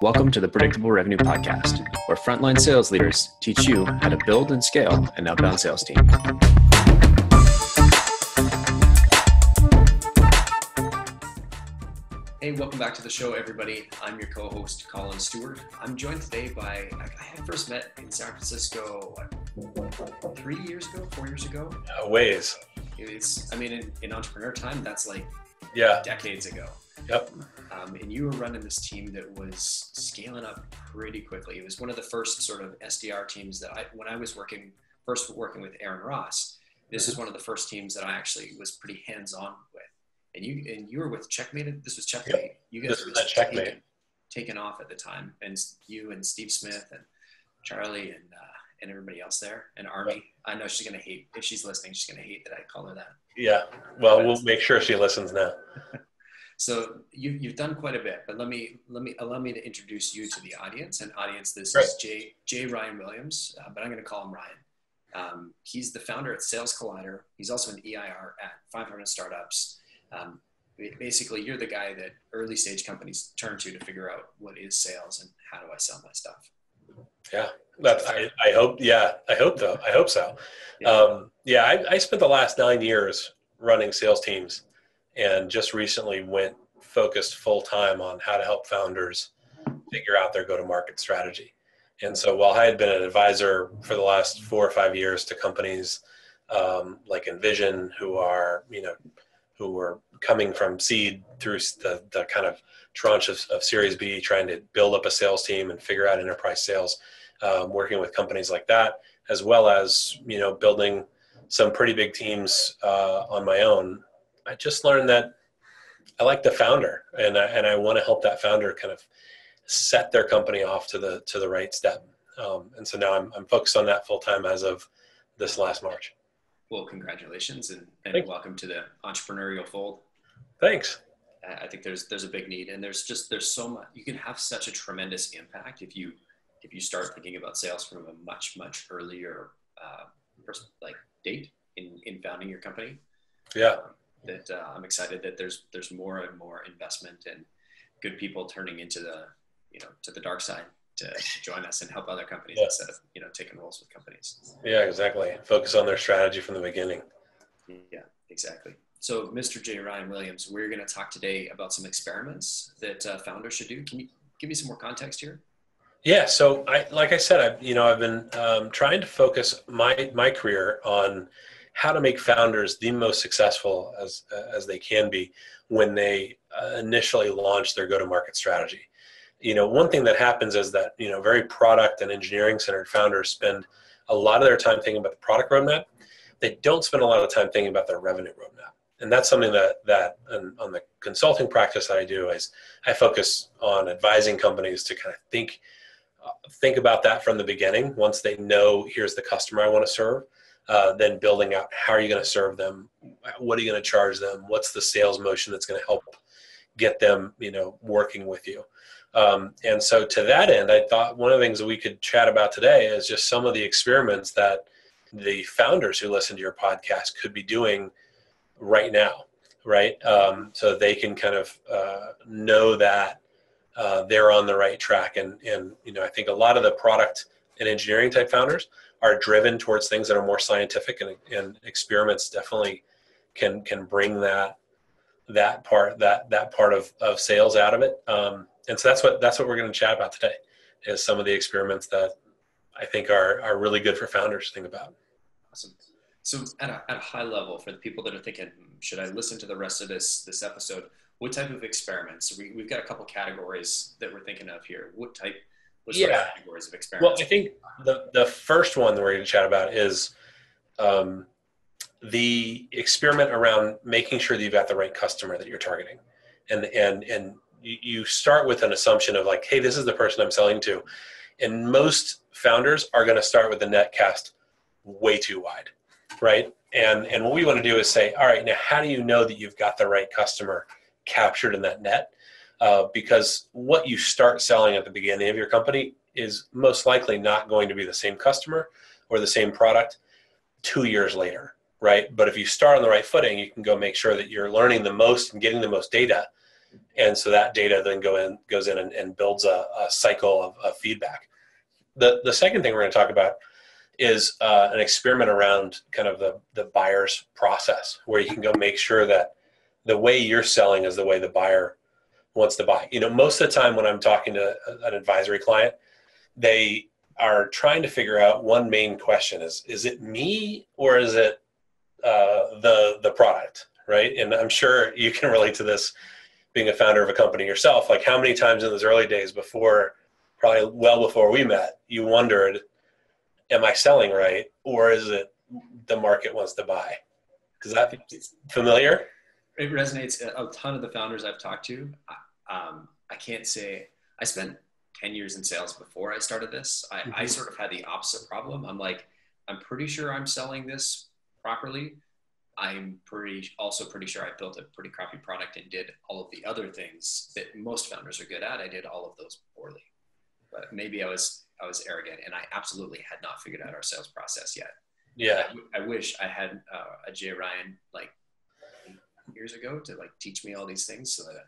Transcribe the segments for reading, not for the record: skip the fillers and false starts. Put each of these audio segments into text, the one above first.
Welcome to the Predictable Revenue Podcast, where frontline sales leaders teach you how to build and scale an outbound sales team. Hey, welcome back to the show, everybody. I'm your co-host, Collin Stewart. I'm joined today by, I had first met in San Francisco, 3 years ago, 4 years ago? Ways. In entrepreneur time, that's like decades ago. Yep. And you were running this team that was scaling up pretty quickly. It was one of the first sort of SDR teams that when I was working with Aaron Ross, this is one of the first teams that I actually was pretty hands-on with. And you were with Checkmate. This was Checkmate. Yep. You guys were Checkmate. Taken off at the time. And you and Steve Smith and Charlie and everybody else there, and Army. Yep. I know she's going to hate, if she's listening, she's going to hate that I call her that. Yeah. Well, we'll make sure she listens now. So you've done quite a bit, but allow me to introduce you to the audience. This Great. is J. Ryan Williams, but I'm going to call him Ryan. He's the founder at Sales Collider. He's also an EIR at 500 Startups. Basically, you're the guy that early stage companies turn to figure out what is sales and how do I sell my stuff. Yeah, I hope. Yeah, I hope so. Yeah. I spent the last 9 years running sales teams, and just recently went focused full time on how to help founders figure out their go-to-market strategy. And so while I had been an advisor for the last 4 or 5 years to companies like Envision, who were coming from seed through the kind of tranche of Series B, trying to build up a sales team and figure out enterprise sales, working with companies like that, as well as, building some pretty big teams on my own. I just learned that I like the founder, and I want to help that founder kind of set their company off to the right step. And so now I'm focused on that full time as of this last March. Well, congratulations and welcome to the entrepreneurial fold. Thanks. I think there's a big need, and there's so much. You can have such a tremendous impact if you start thinking about sales from a much earlier date in founding your company. Yeah. I'm excited that there's more and more investment and good people turning into the dark side to join us and help other companies instead of taking roles with companies. Yeah, exactly. Focus on their strategy from the beginning. Yeah, exactly. So, Mr. J. Ryan Williams, we're going to talk today about some experiments that founders should do. Can you give me some more context here? Yeah. So, I've been trying to focus my career on how to make founders the most successful as they can be when they initially launch their go-to-market strategy. One thing that happens is that, very product and engineering centered founders spend a lot of their time thinking about the product roadmap. They don't spend a lot of time thinking about their revenue roadmap. And that's something that on the consulting practice that I do is I focus on advising companies to kind of think about that from the beginning. Once they know, here's the customer I want to serve, then building out how are you going to serve them? What are you going to charge them? What's the sales motion that's going to help get them, working with you? And so to that end, I thought one of the things that we could chat about today is just some of the experiments that the founders who listen to your podcast could be doing right now, right? So they can kind of know that they're on the right track. And I think a lot of the product and engineering type founders are driven towards things that are more scientific, and experiments definitely can bring that part of sales out of it. And so that's what we're going to chat about today, is some of the experiments that I think are really good for founders to think about. Awesome. So at a high level, for the people that are thinking, should I listen to the rest of this episode? What type of experiments? We've got a couple categories that we're thinking of here. What sort of categories of experiments? Well, I think the first one that we're going to chat about is the experiment around making sure that you've got the right customer that you're targeting. And you start with an assumption of like, hey, this is the person I'm selling to. And most founders are going to start with the net cast way too wide, right? And what we want to do is say, all right, now how do you know that you've got the right customer captured in that net? Because what you start selling at the beginning of your company is most likely not going to be the same customer or the same product 2 years later, right? But if you start on the right footing, you can go make sure that you're learning the most and getting the most data And so that data then goes in and builds a cycle of feedback. The second thing we're going to talk about is an experiment around kind of the buyer's process, where you can go make sure that the way you're selling is the way the buyer wants to buy. Most of the time when I'm talking to an advisory client, they are trying to figure out one main question: is it me or is it the product, right? And I'm sure you can relate to this, being a founder of a company yourself. Like, how many times in those early days, probably well before we met, you wondered, am I selling right, or is it the market wants to buy? Is that familiar? It resonates. A ton of the founders I've talked to, I can't say I spent 10 years in sales before I started this. I sort of had the opposite problem. I'm pretty sure I'm selling this properly. I'm also pretty sure I built a pretty crappy product and did all of the other things that most founders are good at. I did all of those poorly, but maybe I was arrogant, and I absolutely had not figured out our sales process yet. Yeah. I wish I had a Jay Ryan like 8 years ago to like teach me all these things so that I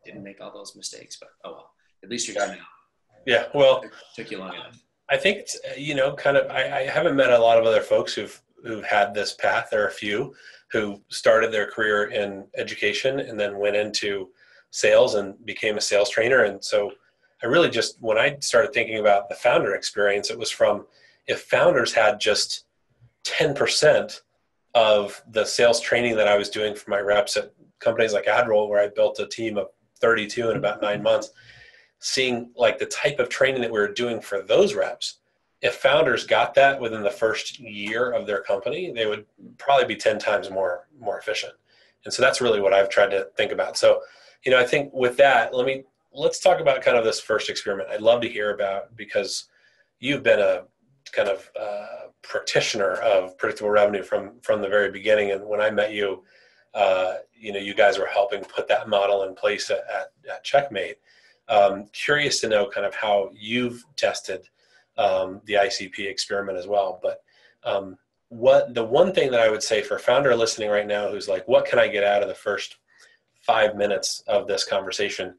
didn't make all those mistakes, but oh well, at least you're here now. Yeah. Well, It took you long enough. I think it's, kind of, I haven't met a lot of other folks who've had this path. There are a few who started their career in education and then went into sales and became a sales trainer. And so I really just, when I started thinking about the founder experience, it was from, if founders had just 10% of the sales training that I was doing for my reps at companies like AdRoll, where I built a team of 32 in about 9 months, seeing like the type of training that we were doing for those reps. If founders got that within the first year of their company, they would probably be 10 times more efficient. And so that's really what I've tried to think about. So, I think with that, let's talk about kind of this first experiment. I'd love to hear about, because you've been a kind of practitioner of predictable revenue from the very beginning. And when I met you, you guys were helping put that model in place at Checkmate. Curious to know kind of how you've tested the ICP experiment as well. But the one thing that I would say for a founder listening right now who's like, what can I get out of the first 5 minutes of this conversation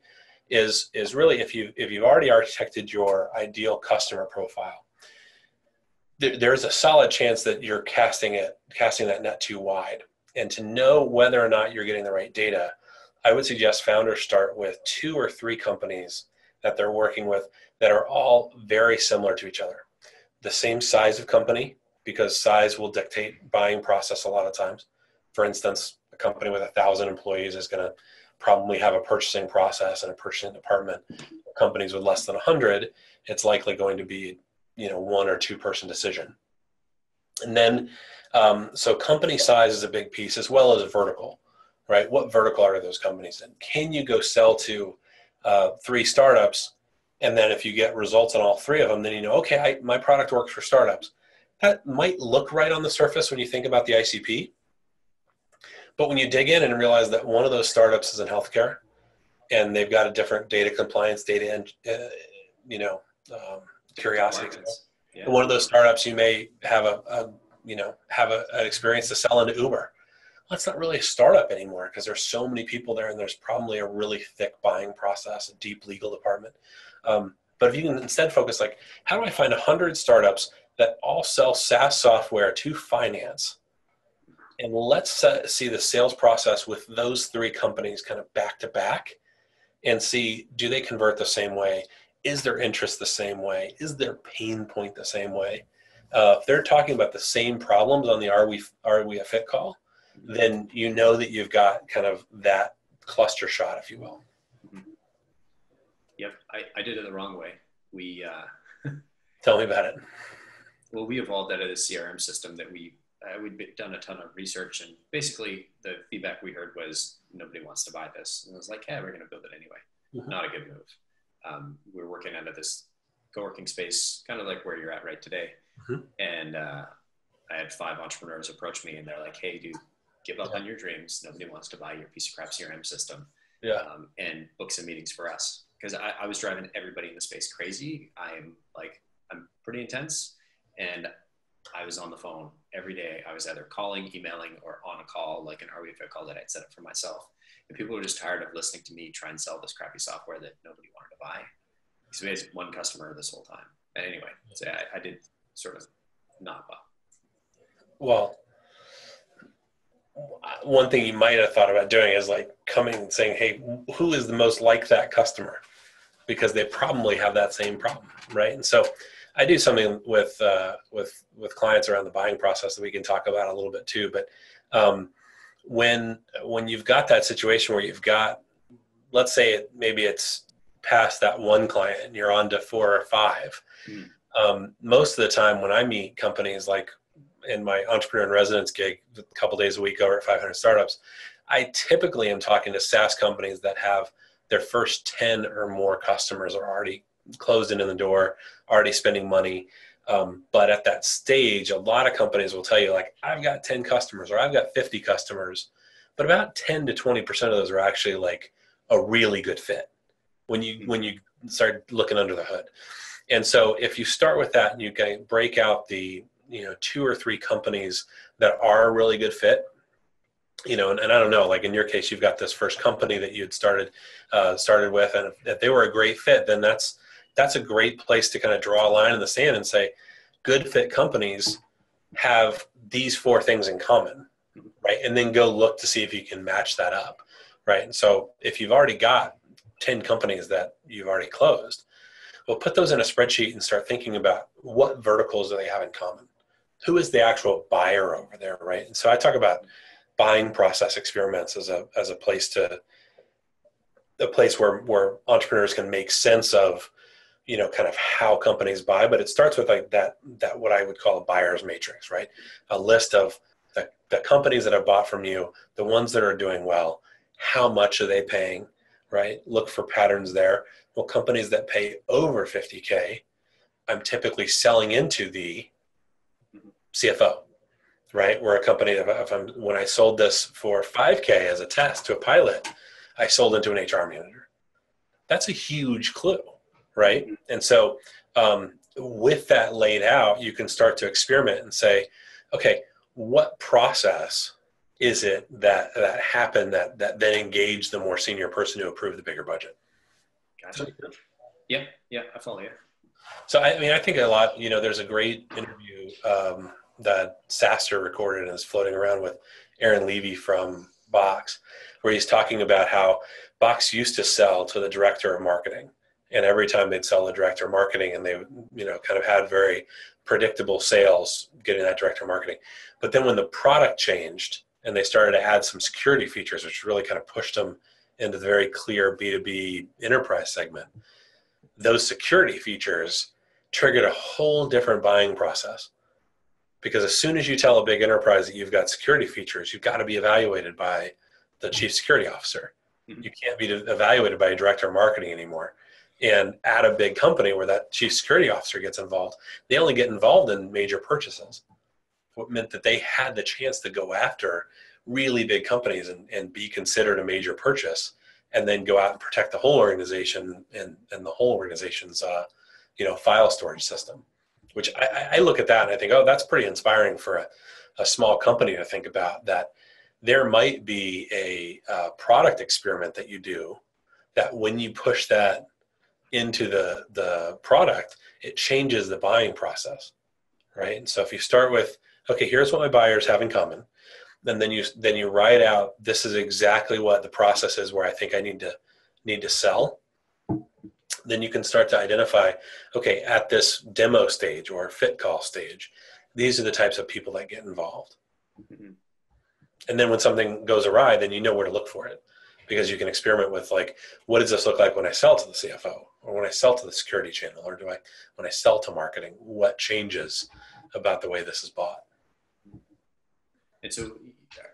is really, if you've already architected your ideal customer profile, there's a solid chance that you're casting that net too wide. And to know whether or not you're getting the right data, I would suggest founders start with 2 or 3 companies that they're working with that are all very similar to each other. The same size of company, because size will dictate buying process a lot of times. For instance, a company with 1,000 employees is going to probably have a purchasing process and a purchasing department. Companies with less than 100, it's likely going to be 1 or 2 person decision. And then, so company size is a big piece, as well as a vertical, right? What vertical are those companies in? Can you go sell to 3 startups? And then if you get results on all 3 of them, then okay, my product works for startups. That might look right on the surface when you think about the ICP. But when you dig in and realize that one of those startups is in healthcare, and they've got a different data compliance, curiosity. Yeah. And one of those startups, you may have an experience to sell into Uber. Well, that's not really a startup anymore, because there's so many people there, and there's probably a really thick buying process, a deep legal department. But if you can instead focus, like, how do I find 100 startups that all sell SaaS software to finance? And let's see the sales process with those 3 companies kind of back to back, and see, do they convert the same way? Is their interest the same way? Is their pain point the same way? If they're talking about the same problems on the Are We a Fit call, then that you've got kind of that cluster shot, if you will. Mm-hmm. Yep, I did it the wrong way. We Tell me about it. Well, we evolved out of the CRM system that we'd done a ton of research, and basically the feedback we heard was nobody wants to buy this. And I was like, we're going to build it anyway. Mm-hmm. Not a good move. We're working out of this co-working space, kind of like where you're at right today. Mm-hmm. And I had 5 entrepreneurs approach me, and they're like, hey, dude, give up on your dreams. Nobody wants to buy your piece of crap CRM system. And book some meetings for us. Because I was driving everybody in the space crazy. I'm pretty intense. And I was on the phone every day. I was either calling, emailing, or on a call, like an RWFA call that I'd set up for myself. And people were just tired of listening to me try and sell this crappy software that nobody wanted to buy. So we had one customer this whole time. And anyway, so I did sort of not well. Well, one thing you might have thought about doing is like coming and saying, hey, who is the most like that customer? Because they probably have that same problem, right? And so I do something with clients around the buying process that we can talk about a little bit too. But when you've got that situation where you've got, let's say maybe it's past that one client and you're on to 4 or 5. Most of the time when I meet companies, like in my entrepreneur in residence gig, a couple days a week over at 500 Startups, I typically am talking to SaaS companies that have their first 10 or more customers are already closed in the door, already spending money. But at that stage, a lot of companies will tell you, like, I've got 10 customers or I've got 50 customers, but about 10 to 20% of those are actually like a really good fit when you start looking under the hood. And so if you start with that and you can break out the 2 or 3 companies that are a really good fit, and I don't know, like in your case, you've got this first company that you had started with, and if they were a great fit, then that's a great place to kind of draw a line in the sand and say, good fit companies have these 4 things in common, right? And then go look to see if you can match that up, right? And so if you've already got 10 companies that you've already closed, well, put those in a spreadsheet and start thinking about what verticals do they have in common? Who is the actual buyer over there, right? And so I talk about buying process experiments as a place where entrepreneurs can make sense of, kind of how companies buy. But it starts with like that what I would call a buyer's matrix, right? A list of the companies that have bought from you, the ones that are doing well, how much are they paying, right? Look for patterns there. Well, companies that pay over 50K, I'm typically selling into the CFO, right? Where a company, when I sold this for 5K as a test to a pilot, I sold into an HR manager. That's a huge clue, right? And so with that laid out, you can start to experiment and say, okay, what process is it that happened that then engaged the more senior person to approve the bigger budget? Gotcha. Yeah, I follow you. So I think a lot, there's a great interview that Sasser recorded and is floating around with Aaron Levy from Box, where he's talking about how Box used to sell to the director of marketing. And every time they'd sell the director of marketing, and they, kind of had very predictable sales getting that director of marketing. But then when the product changed and they started to add some security features, which really kind of pushed them into the very clear B2B enterprise segment, those security features triggered a whole different buying process. Because as soon as you tell a big enterprise that you've got security features, you've got to be evaluated by the chief security officer. You can't be evaluated by a director of marketing anymore. And at a big company where that chief security officer gets involved, they only get involved in major purchases. What meant that they had the chance to go after really big companies and be considered a major purchase, and then go out and protect the whole organization and the whole organization's file storage system. Which I look at that and I think, oh, that's pretty inspiring for a small company to think about, that there might be a product experiment that you do that when you push that into the product, it changes the buying process, right? And so if you start with, okay, here's what my buyers have in common, and then you write out, this is exactly what the process is where I think I need to sell. Then you can start to identify, okay, at this demo stage or fit call stage, these are the types of people that get involved. And then when something goes awry, then you know where to look for it, because you can experiment with, like, what does this look like when I sell to the CFO, or when I sell to the security channel, or when I sell to marketing, what changes about the way this is bought? And so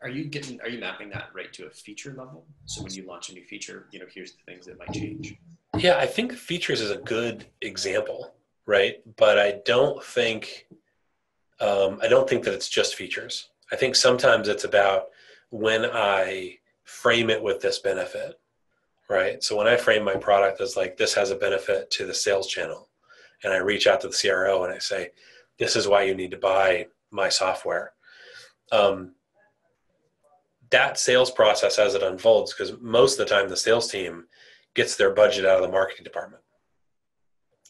are you mapping that right to a feature level? So when you launch a new feature, here's the things that might change. Yeah, I think features is a good example, right? But I don't think that it's just features. I think sometimes it's about when I frame it with this benefit, right? So when I frame my product as like, this has a benefit to the sales channel, and I reach out to the CRO and I say, This is why you need to buy my software. That sales process as it unfolds, because most of the time the sales team gets their budget out of the marketing department.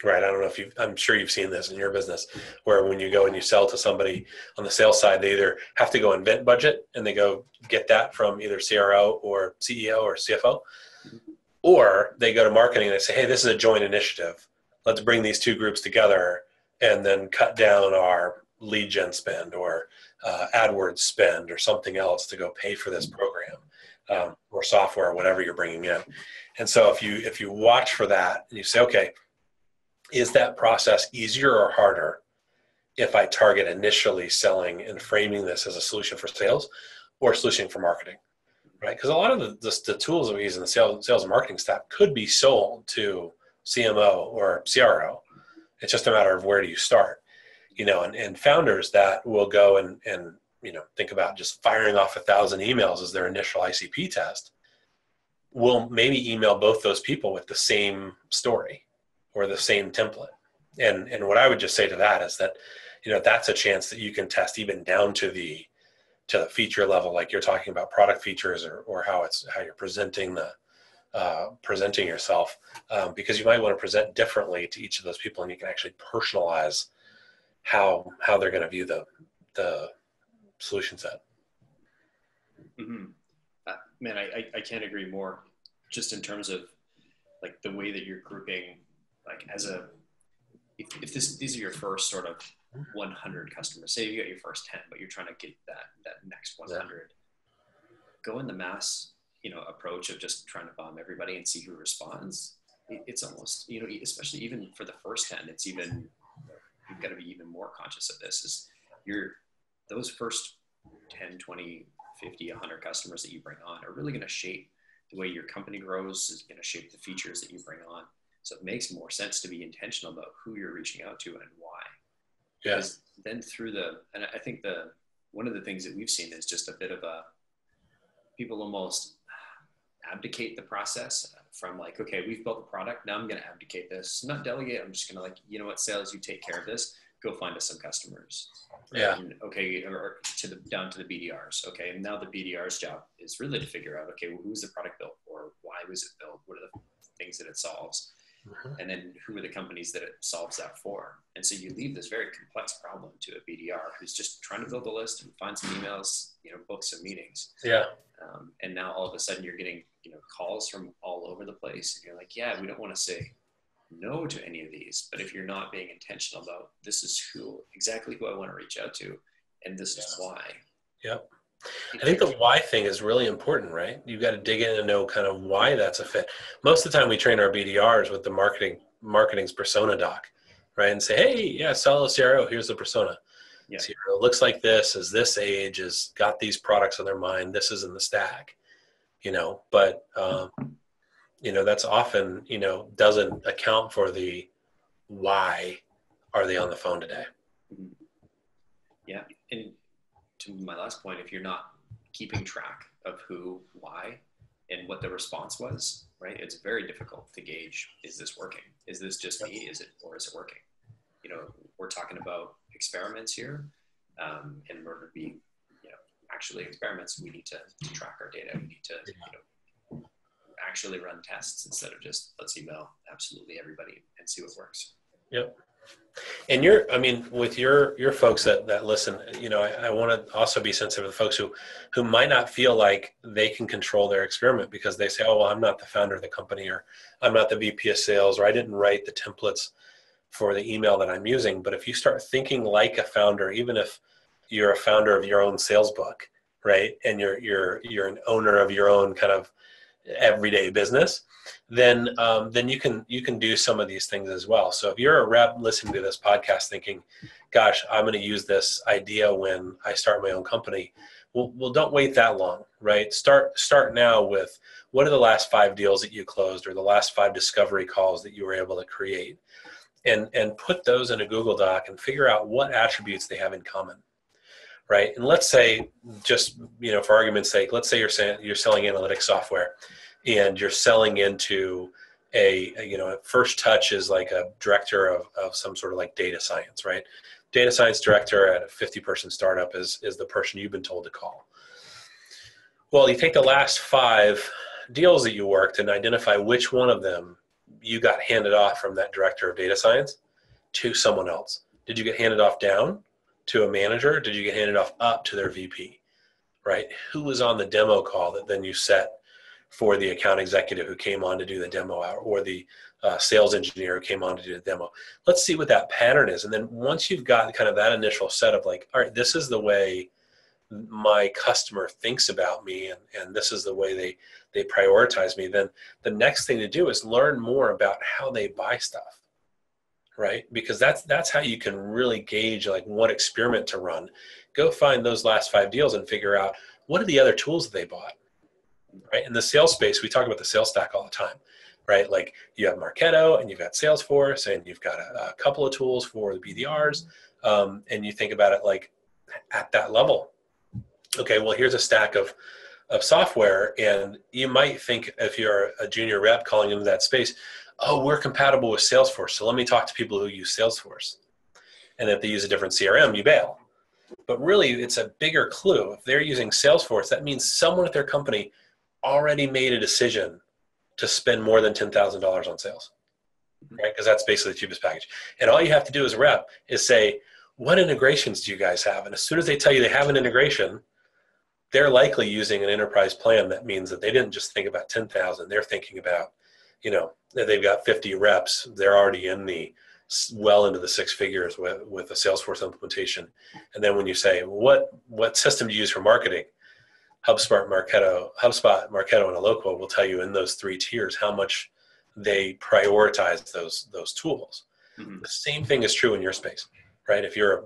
Right. I don't know if I'm sure you've seen this in your business, where when you go and you sell to somebody on the sales side, they either have to go invent budget and they go get that from either CRO or CEO or CFO, or they go to marketing and they say, hey, this is a joint initiative. Let's bring these two groups together and then cut down our lead gen spend or AdWords spend or something else to go pay for this program or software or whatever you're bringing in. And so if you watch for that and you say, okay, is that process easier or harder if I target initially selling and framing this as a solution for sales or a solution for marketing, right? Because a lot of the tools that we use in the sales and marketing staff could be sold to CMO or CRO. It's just a matter of where do you start, and founders that will go and think about just firing off 1,000 emails as their initial ICP test will maybe email both those people with the same story or the same template. And what I would just say to that is that, that's a chance that you can test even down to the feature level, like you're talking about product features or how you're presenting presenting yourself, because you might want to present differently to each of those people, and you can actually personalize how they're going to view the solution set. Mm-hmm. Man, I can't agree more, just in terms of like the way that you're grouping, like if these are your first sort of 100 customers, say you got your first 10, but you're trying to get that next 100, go in the mass, approach of just trying to bomb everybody and see who responds. It's almost, especially even for the first 10, it's even, you've got to be even more conscious of this, is those first 10, 20, 50, 100 customers that you bring on are really going to shape the way your company grows, is going to shape the features that you bring on. So it makes more sense to be intentional about who you're reaching out to and why. Yes. Then and I think one of the things that we've seen is just a bit of people almost abdicate the process from like, okay, we've built the product. Now I'm going to abdicate this, not delegate. I'm just going to sales, you take care of this. Go find us some customers. Yeah. And, okay. Or down to the BDRs. Okay. And now the BDR's job is really to figure out, okay, well, who's the product built for? Why was it built? What are the things that it solves? Mm-hmm. And then who are the companies that it solves that for? And so you leave this very complex problem to a BDR who's just trying to build a list and find some emails, book some meetings. Yeah. And now all of a sudden you're getting, calls from all over the place. And you're like, yeah, we don't want to say no to any of these, but if you're not being intentional about, this is exactly who I want to reach out to, and this is why. Yep. I think the why thing is really important, right? You've got to dig in and know kind of why that's a fit. Most of the time we train our BDRs with the marketing's persona doc, right? And say, hey, yeah, sell a CRO. Here's the persona. Yeah. CRO looks like this, is this age, has got these products on their mind. This is in the stack, but, that's often, doesn't account for the why are they on the phone today? Yeah. And to my last point, if you're not keeping track of who, why, and what the response was, right? It's very difficult to gauge, is this working? Is this just me? Is it working? We're talking about experiments here. And in order to be, actually experiments, we need to track our data. We need to, actually run tests instead of just let's email absolutely everybody and see what works. Yep. And with your folks that listen, I want to also be sensitive to the folks who might not feel like they can control their experiment because they say, oh, well, I'm not the founder of the company, or I'm not the VP of sales, or I didn't write the templates for the email that I'm using. But if you start thinking like a founder, even if you're a founder of your own sales book, right, and you're an owner of your own kind of everyday business, then you can do some of these things as well. So if you're a rep listening to this podcast thinking, gosh, I'm going to use this idea when I start my own company, well, don't wait that long, right? Start now with what are the last 5 deals that you closed, or the last 5 discovery calls that you were able to create, and put those in a Google Doc and figure out what attributes they have in common. Right. And let's say, just, for argument's sake, let's say you're selling analytics software and you're selling into a first touch is like a director of some sort of like data science, right? Data science director at a 50-person startup is the person you've been told to call. Well, you take the last 5 deals that you worked and identify which one of them you got handed off from that director of data science to someone else. Did you get handed off down to a manager? Did you get handed off up to their VP, right? Who was on the demo call that then you set for the account executive who came on to do the demo hour, or the sales engineer who came on to do the demo? Let's see what that pattern is. And then once you've got kind of that initial set of like, all right, this is the way my customer thinks about me, and this is the way they prioritize me, then the next thing to do is learn more about how they buy stuff, right? Because that's how you can really gauge like what experiment to run. Go find those last 5 deals and figure out what are the other tools that they bought, right? In the sales space, we talk about the sales stack all the time, right? Like you have Marketo and you've got Salesforce and you've got a couple of tools for the BDRs, and you think about it like at that level. Okay, well, here's a stack of software, and you might think if you're a junior rep calling into that space, oh, we're compatible with Salesforce, so let me talk to people who use Salesforce. And if they use a different CRM, you bail. But really, it's a bigger clue. If they're using Salesforce, that means someone at their company already made a decision to spend more than $10,000 on sales, right? Because that's basically the cheapest package. And all you have to do as a rep is say, what integrations do you guys have? And as soon as they tell you they have an integration, they're likely using an enterprise plan. That means that they didn't just think about 10,000. They're thinking about, they've got 50 reps. They're already well into the 6 figures with a Salesforce implementation. And then when you say, what system do you use for marketing? HubSpot, Marketo, and Eloqua will tell you in those 3 tiers how much they prioritize those tools. Mm-hmm. The same thing is true in your space, right? If you're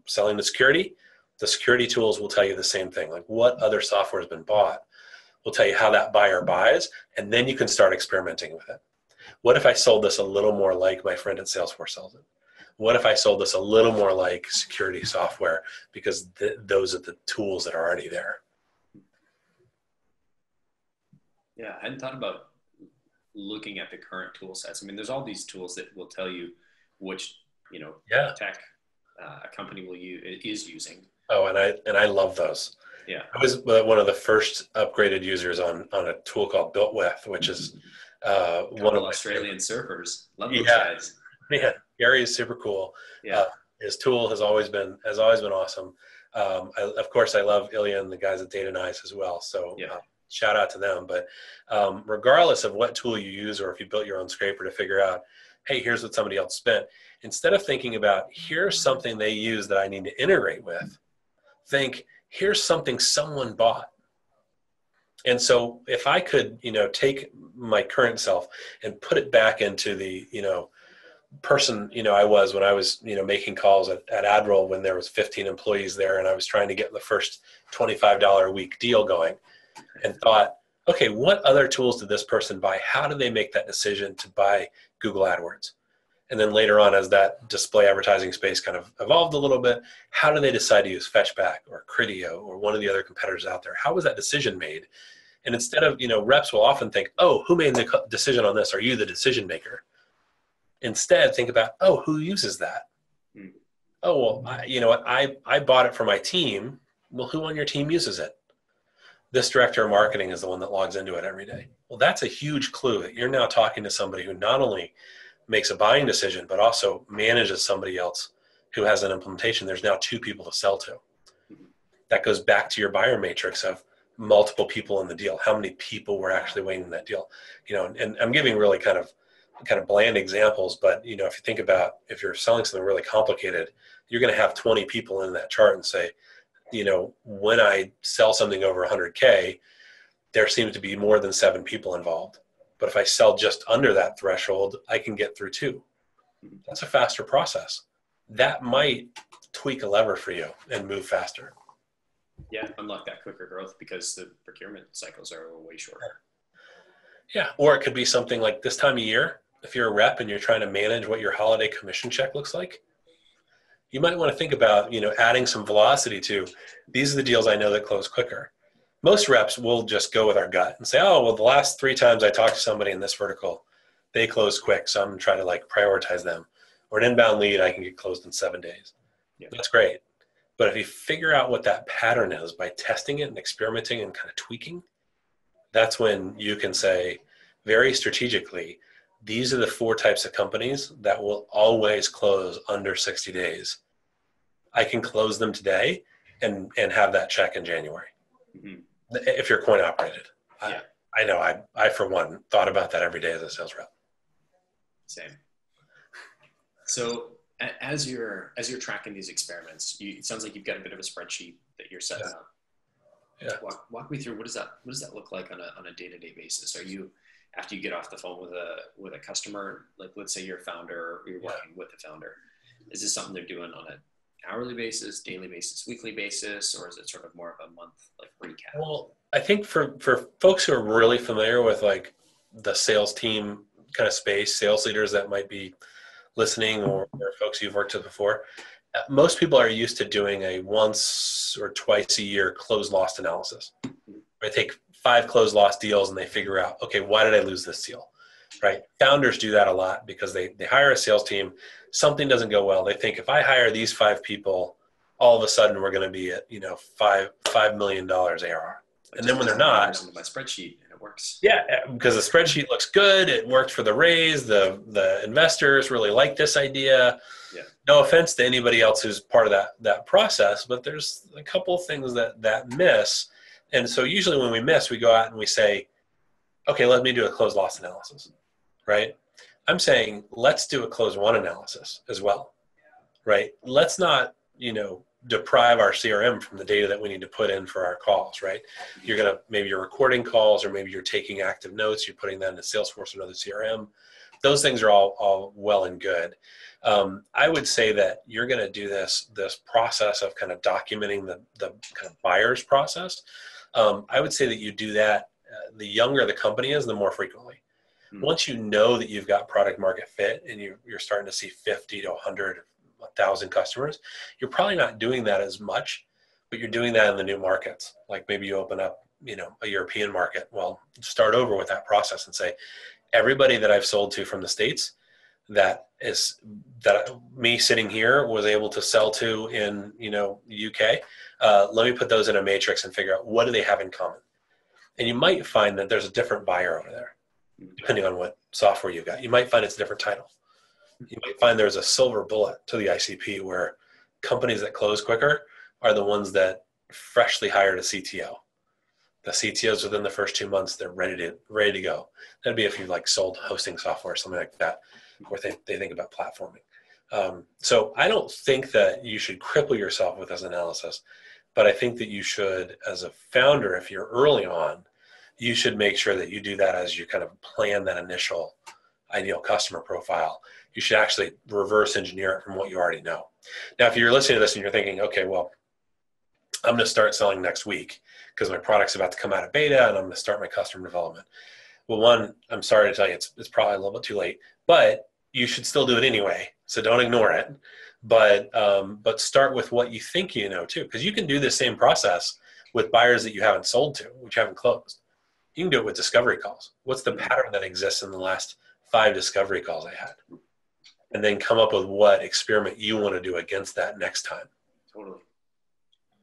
selling the security tools will tell you the same thing. Like what other software has been bought will tell you how that buyer buys, and then you can start experimenting with it. What if I sold this a little more like my friend at Salesforce sells it? What if I sold this a little more like security software, because those are the tools that are already there? Yeah, I hadn't thought about looking at the current tool sets. I mean, there's all these tools that will tell you which, tech a company is using. Oh, and I love those. Yeah, I was one of the first upgraded users on a tool called Built With, which is one of Australian surfers. Love those guys. Yeah, Gary is super cool. Yeah, his tool has always been awesome. Of course, I love Ilya and the guys at Data Nice as well. So shout out to them. But regardless of what tool you use, or if you built your own scraper to figure out, hey, here's what somebody else spent, instead of thinking about here's something they use that I need to integrate with, think here's something someone bought. And so if I could, take my current self and put it back into the, person, I was when I was, making calls at Admiral when there was 15 employees there, and I was trying to get the first $25 a week deal going, and thought, okay, what other tools did this person buy? How did they make that decision to buy Google AdWords? And then later on, as that display advertising space kind of evolved a little bit, how do they decide to use Fetchback or Criteo or one of the other competitors out there? How was that decision made? And instead of, reps will often think, oh, who made the decision on this? Are you the decision maker? Instead, think about, oh, who uses that? Mm. Oh, well, you know what? I bought it for my team. Well, who on your team uses it? This director of marketing is the one that logs into it every day. Well, that's a huge clue that you're now talking to somebody who not only makes a buying decision, but also manages somebody else who has an implementation. There's now 2 people to sell to. That goes back to your buyer matrix of multiple people in the deal. How many people were actually waiting in that deal? And I'm giving really kind of bland examples, but if you think about, if you're selling something really complicated, you're going to have 20 people in that chart and say, when I sell something over 100K, there seems to be more than 7 people involved. But if I sell just under that threshold, I can get through 2. That's a faster process. That might tweak a lever for you and move faster. Yeah, unlock that quicker growth because the procurement cycles are way shorter. Yeah, or it could be something like this time of year, if you're a rep and you're trying to manage what your holiday commission check looks like, you might want to think about, adding some velocity to, these are the deals I know that close quicker. Most reps will just go with our gut and say, oh, well, the last 3 times I talked to somebody in this vertical, they closed quick, so I'm trying to prioritize them. Or an inbound lead, I can get closed in 7 days. Yeah. That's great. But if you figure out what that pattern is by testing it and experimenting and kind of tweaking, that's when you can say very strategically, these are the 4 types of companies that will always close under 60 days. I can close them today and have that check in January. Mm-hmm. If you're coin operated. Yeah. I know I, for one, thought about that every day as a sales rep. Same. So as you're tracking these experiments, it sounds like you've got a bit of a spreadsheet that you're setting up. Yeah. Walk me through, what does that look like on a day-to-day basis? Are you, after you get off the phone with a customer, like let's say you're a founder or you're working with a founder, is this something they're doing on an hourly basis, daily basis, weekly basis, or is it sort of more of a month like recap? Well, I think for folks who are really familiar with like the sales team kind of space, sales leaders that might be listening, or folks you've worked with before, most people are used to doing a once or twice a year close loss analysis. They take 5 close loss deals and they figure out, okay, why did I lose this deal? Right? Founders do that a lot because they hire a sales team. Something doesn't go well. They think, if I hire these 5 people, all of a sudden we're going to be at, $5 million ARR. And then when they're not, into my spreadsheet and it works. Yeah, because the spreadsheet looks good. It worked for the raise. The investors really like this idea. Yeah. No offense to anybody else who's part of that process, but there's a couple of things that miss. And so usually when we miss, we go out and we say, okay, let me do a close loss analysis, right? I'm saying, let's do a close won analysis as well, right? Let's not, deprive our CRM from the data that we need to put in for our calls, right? Maybe you're recording calls, or maybe you're taking active notes, you're putting that into Salesforce or another CRM. Those things are all well and good. I would say that you're going to do this process of kind of documenting the kind of buyer's process. I would say that you do that, the younger the company is, the more frequently. Once you know that you've got product market fit and you're starting to see 50 to 100, 1,000 customers, you're probably not doing that as much, but you're doing that in the new markets. Like maybe you open up, a European market. Well, start over with that process and say, everybody that I've sold to from the States that me sitting here was able to sell to in, UK. Let me put those in a matrix and figure out, what do they have in common? And you might find that there's a different buyer over there, depending on what software you got. You might find it's a different title. You might find there's a silver bullet to the ICP, where companies that close quicker are the ones that freshly hired a CTO. The CTOs within the first 2 months, they're ready to go. That'd be if you sold hosting software or something like that, or they think about platforming. So I don't think that you should cripple yourself with this analysis, but I think that you should, as a founder, if you're early on, you should make sure that you do that as you kind of plan that initial ideal customer profile. You should actually reverse engineer it from what you already know. Now, if you're listening to this and you're thinking, okay, well, I'm going to start selling next week because my product's about to come out of beta and I'm going to start my customer development. Well, one, I'm sorry to tell you, it's probably a little bit too late, but you should still do it anyway. So don't ignore it. But start with what you think you know too, because you can do this same process with buyers that you haven't sold to, which you haven't closed. You can do it with discovery calls. What's the pattern that exists in the last 5 discovery calls I had? And then come up with what experiment you want to do against that next time. Totally.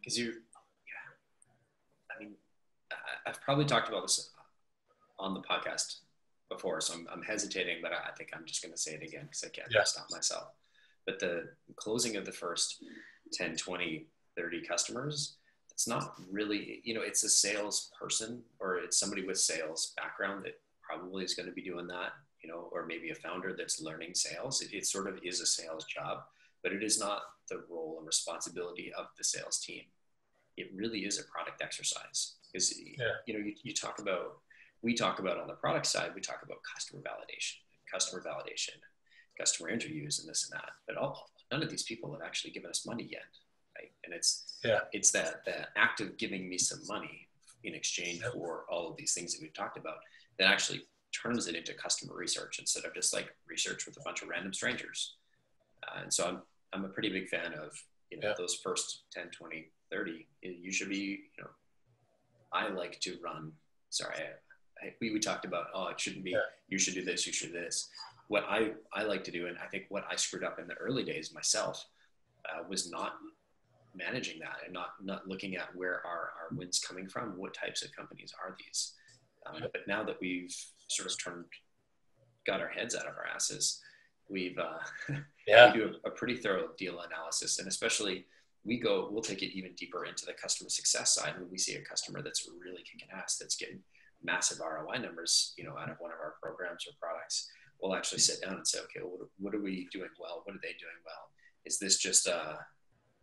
Because I've probably talked about this on the podcast before, so I'm hesitating, but I think I'm just going to say it again because I can't stop myself. But the closing of the first 10, 20, 30 customers, it's not really, it's a salesperson or it's somebody with sales background that probably is going to be doing that, or maybe a founder that's learning sales. It sort of is a sales job, but it is not the role and responsibility of the sales team. It really is a product exercise because, we talk about on the product side, we talk about customer validation, customer interviews and this and that, but none of these people have actually given us money yet. Right. And it's that act of giving me some money in exchange for all of these things that we've talked about that actually turns it into customer research instead of just research with a bunch of random strangers. And so I'm a pretty big fan of, those first 10, 20, 30, you should be, I like to run, we talked about, it shouldn't be, you should do this, you should do this. What I like to do, and I think what I screwed up in the early days myself, was not managing that and not looking at where our wins coming from. What types of companies are these? But now that we've sort of got our heads out of our asses, we've we do a pretty thorough deal analysis, and especially we'll take it even deeper into the customer success side. When we see a customer that's really kicking ass, that's getting massive ROI numbers, out of one of our programs or products, we'll actually sit down and say, okay, what are we doing well? What are they doing well? Is this just a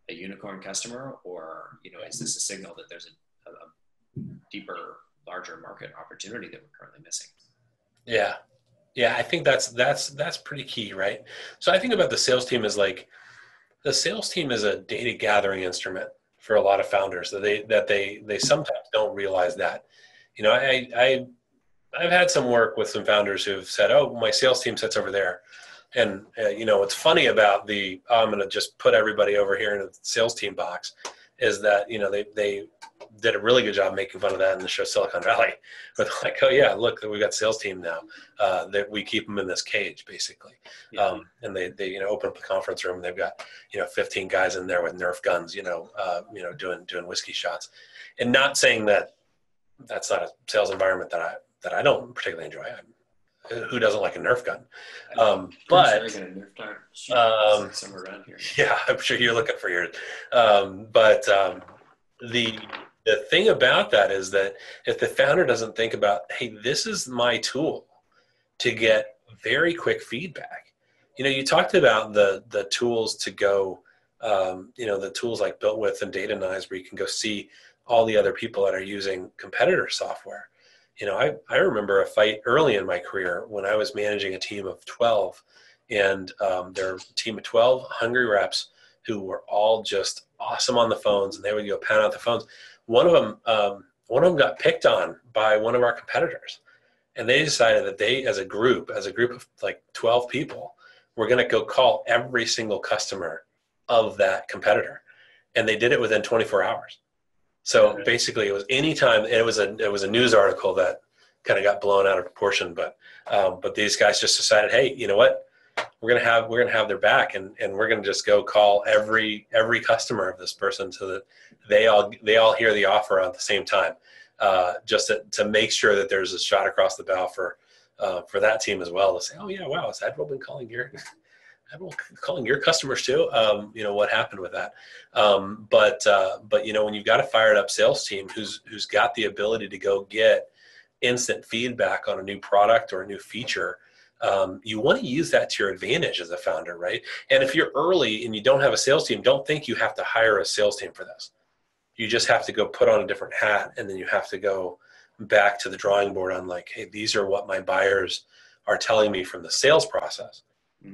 unicorn customer, or is this a signal that there's a deeper, larger market opportunity that we're currently missing? Yeah, I think that's pretty key, right? So I think about the sales team as like, the sales team is a data gathering instrument for a lot of founders that they sometimes don't realize that. I've had some work with some founders who've said, "Oh, my sales team sits over there," and what's funny about I'm going to just put everybody over here in a sales team box is that they did a really good job making fun of that in the show Silicon Valley. But like, oh yeah, look, we got sales team now. That we keep them in this cage basically, and they open up the conference room. And they've got 15 guys in there with Nerf guns, doing whiskey shots, and not saying that that's not a sales environment that I don't particularly enjoy. Who doesn't like a Nerf gun? But sure I got a Nerf dart somewhere around here. Yeah, I'm sure you're looking for yours. But the thing about that is that if the founder doesn't think about, hey, this is my tool to get very quick feedback. You talked about the tools to go, the tools like Built With and Data Nize, where you can go see all the other people that are using competitor software. I remember a fight early in my career when I was managing a team of 12, and their team of 12 hungry reps who were all just awesome on the phones, and they would go pound out the phones. One of them got picked on by one of our competitors, and they decided that they, as a group of like 12 people, were going to go call every single customer of that competitor, and they did it within 24 hours. So basically, it was anytime. It was a news article that kind of got blown out of proportion, but these guys just decided, hey, you know what? We're gonna have their back, and we're gonna just go call every customer of this person so that they all hear the offer at the same time, just to make sure that there's a shot across the bow for that team as well, to say, oh yeah, wow, is Admiral been calling your customers too? What happened with that? But when you've got a fired up sales team who's got the ability to go get instant feedback on a new product or a new feature, you want to use that to your advantage as a founder, right? And if you're early and you don't have a sales team, don't think you have to hire a sales team for this. You just have to go put on a different hat, and then you have to go back to the drawing board on like, hey, these are what my buyers are telling me from the sales process,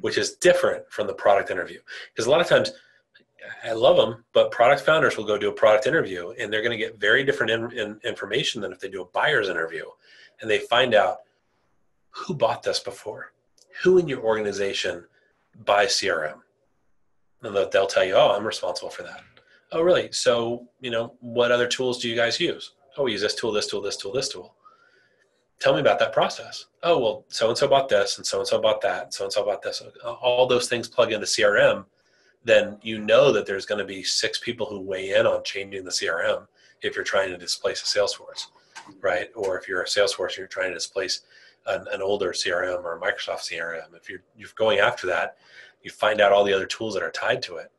which is different from the product interview. Because a lot of times, I love them, but product founders will go do a product interview, and they're going to get very different information than if they do a buyer's interview, and they find out who bought this before, who in your organization buys CRM, and they'll tell you, oh, I'm responsible for that. Oh, really? So, what other tools do you guys use? Oh, we use this tool, this tool, this tool, this tool. Tell me about that process. Oh, well, so-and-so bought this, and so-and-so bought that, and so-and-so bought this. All those things plug into CRM. Then that there's going to be 6 people who weigh in on changing the CRM if you're trying to displace a Salesforce, right? Or if you're a Salesforce and you're trying to displace an older CRM or a Microsoft CRM. If you're going after that, you find out all the other tools that are tied to it.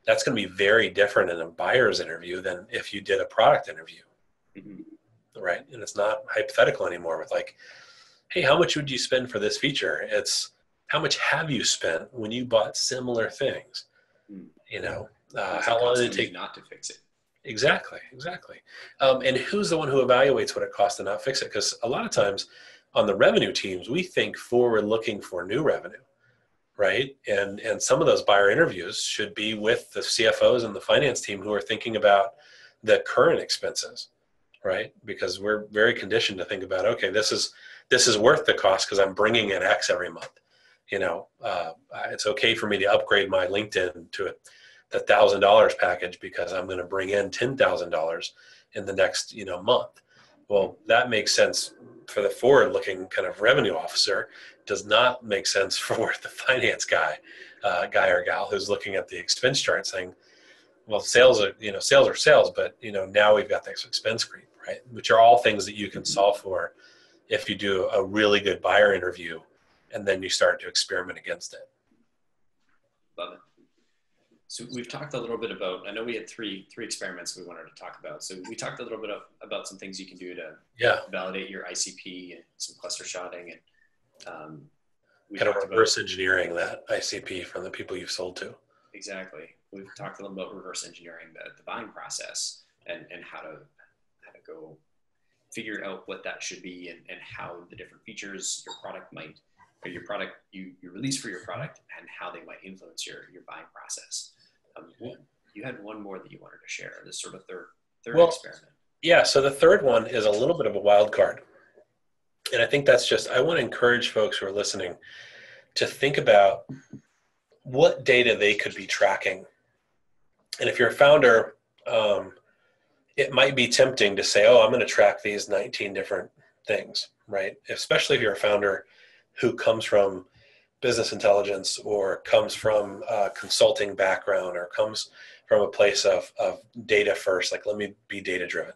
That's going to be very different in a buyer's interview than if you did a product interview, right? And it's not hypothetical anymore with like, hey, how much would you spend for this feature? It's how much have you spent when you bought similar things? How long did it take not to fix it? Exactly. And who's the one who evaluates what it costs to not fix it? Because a lot of times on the revenue teams, we think forward looking for new revenue, right? And some of those buyer interviews should be with the CFOs and the finance team who are thinking about the current expenses, right? Because we're very conditioned to think about, okay, this is worth the cost because I'm bringing in X every month. It's okay for me to upgrade my LinkedIn to the $1,000 package because I'm going to bring in $10,000 in the next, month. Well, that makes sense for the forward-looking kind of revenue officer, does not make sense for the finance guy or gal who's looking at the expense chart saying, well, sales are sales, but now we've got this expense creep, right? Which are all things that you can solve for if you do a really good buyer interview and then you start to experiment against it. Love it. So we've talked a little bit about, I know we had three experiments we wanted to talk about. So we talked a little bit about some things you can do to validate your ICP and some cluster shotting. And we kind of reverse engineering that ICP from the people you've sold to. Exactly. We've talked a little about reverse engineering the buying process and how to go figure out what that should be and how the different features your product might, or your product you release for your product, and how they might influence your buying process. You had one more that you wanted to share, this sort of third experiment. Yeah, so the third one is a little bit of a wild card. And I think that's I want to encourage folks who are listening to think about what data they could be tracking. And if you're a founder, it might be tempting to say, oh, I'm going to track these 19 different things, right? Especially if you're a founder who comes from business intelligence or comes from a consulting background or comes from a place of data first, like let me be data driven.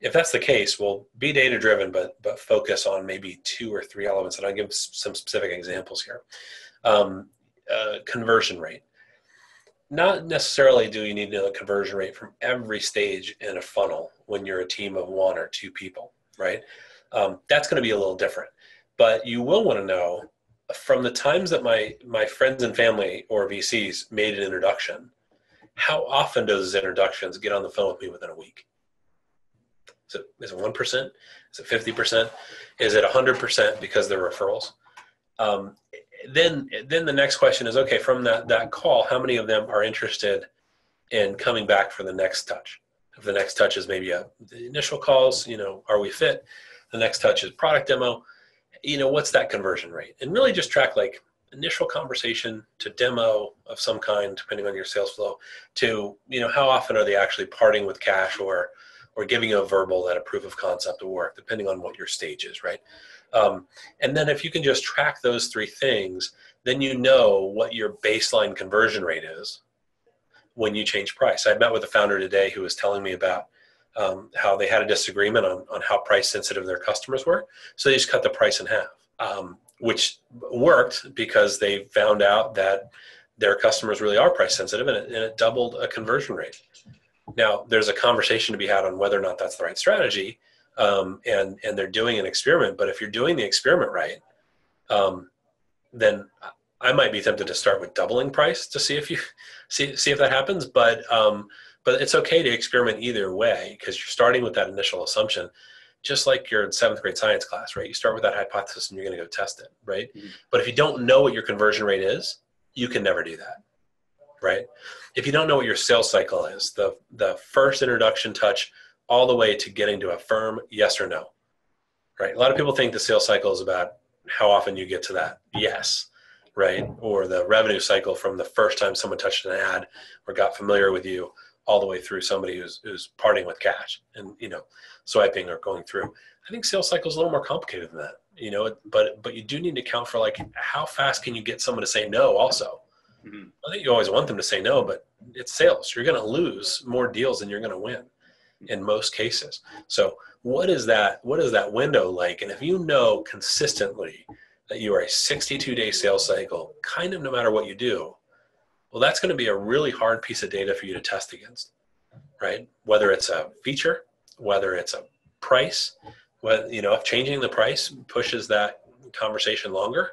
If that's the case, well, be data driven, but focus on maybe 2 or 3 elements. And I'll give some specific examples here. Conversion rate. Not necessarily do you need to know the conversion rate from every stage in a funnel when you're a team of 1 or 2 people, right? That's going to be a little different. But you will want to know from the times that my friends and family or VCs made an introduction, how often do those introductions get on the phone with me within a week? Is it 1%? Is it 50%? Is it 100% because they're referrals? Then the next question is, okay, from that call, how many of them are interested in coming back for the next touch? If the next touch is maybe the initial calls, are we fit? The next touch is product demo. What's that conversion rate? And really just track like initial conversation to demo of some kind, depending on your sales flow, to, how often are they actually parting with cash or giving you a verbal that a proof of concept will work, depending on what your stage is, right? And then if you can just track those 3 things, then you know what your baseline conversion rate is when you change price. I met with a founder today who was telling me about how they had a disagreement on how price sensitive their customers were. So they just cut the price in half, which worked because they found out that their customers really are price sensitive, and it doubled a conversion rate. Now, there's a conversation to be had on whether or not that's the right strategy, and they're doing an experiment. But if you're doing the experiment right, then I might be tempted to start with doubling price to see if you see if that happens. But it's okay to experiment either way, because you're starting with that initial assumption, just like your 7th grade science class, right? You start with that hypothesis and you're going to go test it, right? Mm-hmm. But if you don't know what your conversion rate is, you can never do that, right? If you don't know what your sales cycle is, the first introduction touch all the way to getting to a firm yes or no, right? A lot of people think the sales cycle is about how often you get to that yes, right? Or the revenue cycle from the first time someone touched an ad or got familiar with you all the way through somebody who's parting with cash and, swiping or going through. I think sales cycle is a little more complicated than that, but you do need to account for like how fast can you get someone to say no also. Mm-hmm. I think you always want them to say no, but it's sales. You're going to lose more deals than you're going to win in most cases. So what is that window like? And if you know consistently that you are a 62-day sales cycle, kind of no matter what you do, well, that's going to be a really hard piece of data for you to test against, right? Whether it's a feature, whether it's a price, if changing the price pushes that conversation longer,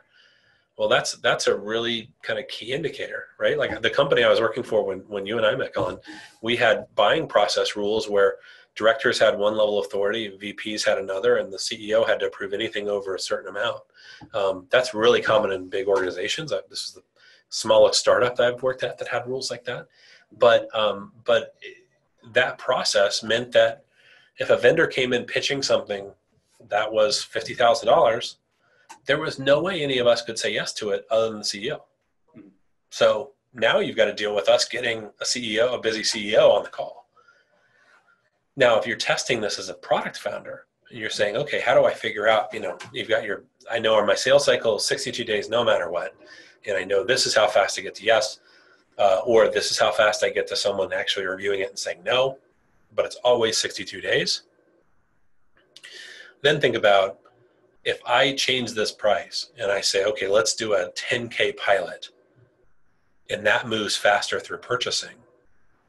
well, that's a really kind of key indicator, right? Like the company I was working for when you and I met, Collin, we had buying process rules where directors had one level of authority, VPs had another, and the CEO had to approve anything over a certain amount. That's really common in big organizations. This is the smallest startup that I've worked at that had rules like that. But that process meant that if a vendor came in pitching something that was $50,000, there was no way any of us could say yes to it other than the CEO. So now you've got to deal with us getting a busy CEO on the call. Now, if you're testing this as a product founder You're saying, okay, how do I figure out, you've got I know my sales cycle is 62 days no matter what. And I know this is how fast I get to yes, or this is how fast I get to someone actually reviewing it and saying no, but it's always 62 days. Then think about, if I change this price and I say, okay, let's do a 10K pilot, and that moves faster through purchasing,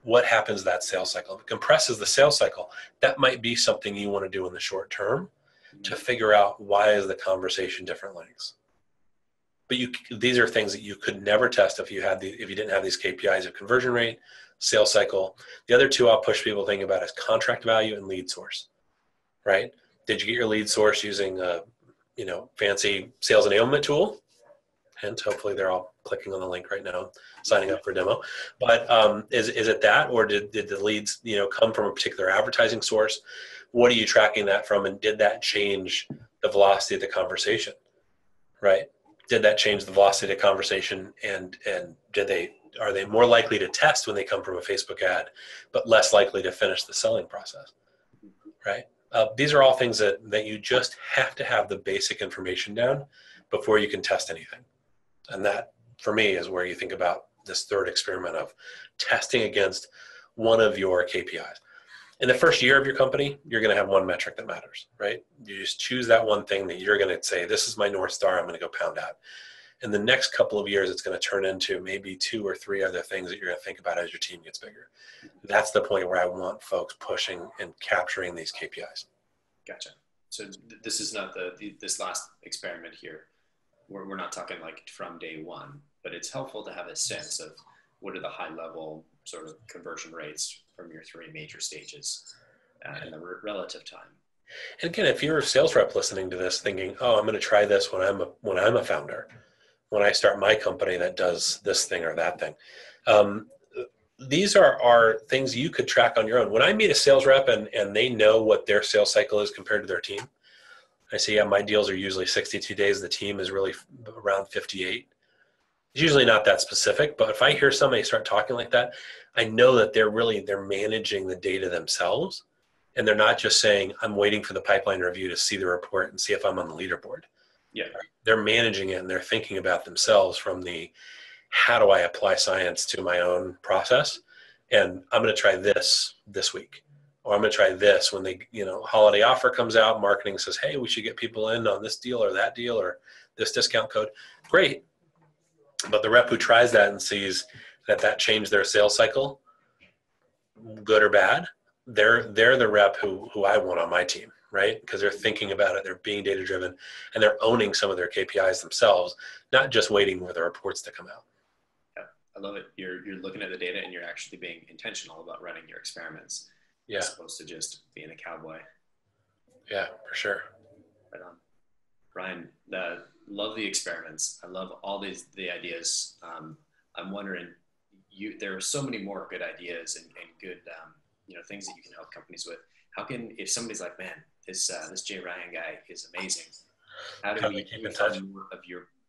what happens to that sales cycle? If it compresses the sales cycle, that might be something you want to do in the short term to figure out, why is the conversation different lengths. But these are things that you could never test if you didn't have these KPIs of conversion rate, sales cycle. The other two I'll push people to think about is contract value and lead source, right? Did you get your lead source using a fancy sales enablement tool? Hence, hopefully they're all clicking on the link right now, signing up for a demo. But is it that, or did the leads come from a particular advertising source? What are you tracking that from, and did that change the velocity of the conversation? Right? Did that change the velocity of the conversation, and are they more likely to test when they come from a Facebook ad, but less likely to finish the selling process? Right? These are all things that you just have to have the basic information down before you can test anything. And that, for me, is where you think about this third experiment of testing against one of your KPIs. In the first year of your company, you're going to have one metric that matters, right? You just choose that one thing that you're going to say, this is my North Star, I'm going to go pound out. In the next couple of years, it's going to turn into maybe 2 or 3 other things that you're going to think about as your team gets bigger. That's the point where I want folks pushing and capturing these KPIs. Gotcha. So this is not this last experiment here. We're not talking like from day one, but it's helpful to have a sense of what are the high level sort of conversion rates from your 3 major stages and the relative time. And again, if you're a sales rep listening to this thinking, oh, I'm going to try this when I'm a founder, when I start my company that does this thing or that thing, these are things you could track on your own. When I meet a sales rep and they know what their sales cycle is compared to their team, I say, yeah, my deals are usually 62 days. The team is really around 58. It's usually not that specific, but if I hear somebody start talking like that, I know that they're managing the data themselves. And they're not just saying, I'm waiting for the pipeline review to see the report and see if I'm on the leaderboard. Yeah. They're managing it, and they're thinking about themselves from how do I apply science to my own process? And I'm going to try this week. Or I'm going to try this when holiday offer comes out, marketing says, hey, we should get people in on this deal or that deal or this discount code. Great. But the rep who tries that and sees that changed their sales cycle, good or bad, they're the rep who I want on my team, right? Because they're thinking about it, they're being data driven, and they're owning some of their KPIs themselves, not just waiting for the reports to come out. Yeah, I love it. You're looking at the data and you're actually being intentional about running your experiments. Yeah. As opposed to just being a cowboy. Yeah, for sure. Right on. Brian, love the experiments. I love all the ideas. I'm wondering, there are so many more good ideas and good things that you can help companies with. If somebody's like, man, this Jay Ryan guy is amazing, how do we keep in touch more of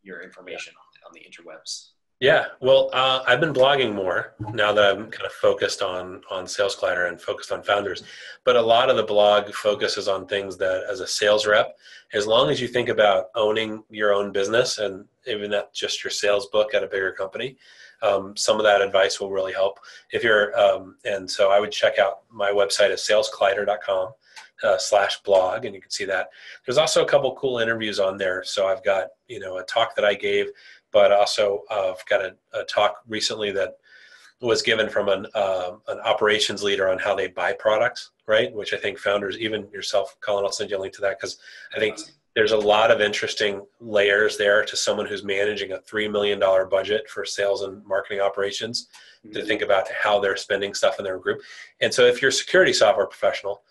your information on the interwebs? Yeah, well, I've been blogging more now that I'm kind of focused on Sales Collider and focused on founders. But a lot of the blog focuses on things that, as a sales rep, as long as you think about owning your own business and even not just your sales book at a bigger company, some of that advice will really help. If you're, and so I would check out my website at salescollider.com. /blog, and you can see that. There's also a couple cool interviews on there. So I've got a talk that I gave, but also I've got a talk recently that was given from an operations leader on how they buy products, right? Which I think founders, even yourself, Collin, I'll send you a link to that, because I think there's a lot of interesting layers there to someone who's managing a $3 million budget for sales and marketing operations to think about how they're spending stuff in their group. And so if you're a security software professional,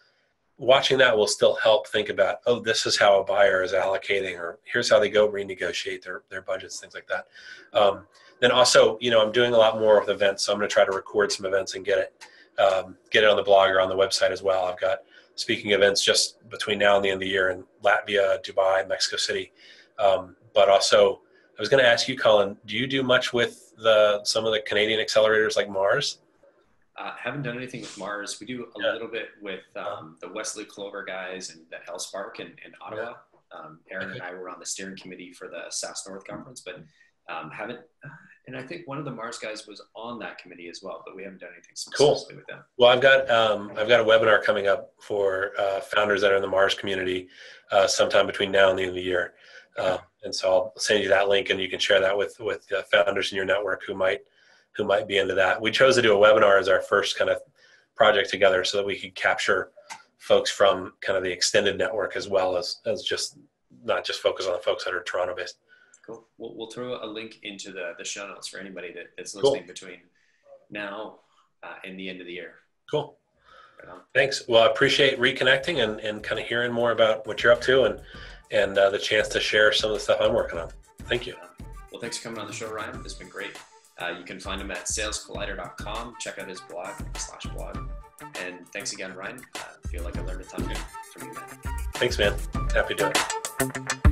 watching that will still help think about, oh, this is how a buyer is allocating, or here's how they go renegotiate their budgets, things like that. Then also, I'm doing a lot more with events, so I'm going to try to record some events and get it on the blog or on the website as well. I've got speaking events just between now and the end of the year in Latvia, Dubai, Mexico City. But also, I was going to ask you, Collin, do you do much with some of the Canadian accelerators like Mars? Haven't done anything with Mars. We do a little bit with the Wesley Clover guys and the Hellspark in Ottawa. Aaron and I were on the steering committee for the SAS North conference, but haven't. And I think one of the Mars guys was on that committee as well, but we haven't done anything specifically with them. Well, I've got a webinar coming up for founders that are in the Mars community sometime between now and the end of the year. And so I'll send you that link, and you can share that with founders in your network who might be into that. We chose to do a webinar as our first kind of project together so that we could capture folks from kind of the extended network as well as just not just focus on the folks that are Toronto based. Cool. We'll throw a link into the show notes for anybody that's listening between now and the end of the year. Cool. Right. Thanks. Well, I appreciate reconnecting and kind of hearing more about what you're up to and the chance to share some of the stuff I'm working on. Thank you. Well, thanks for coming on the show, Ryan. It's been great. You can find him at salescollider.com. Check out his blog. And thanks again, Ryan. I feel like I learned a ton from you, man. Thanks, man. Happy to do it.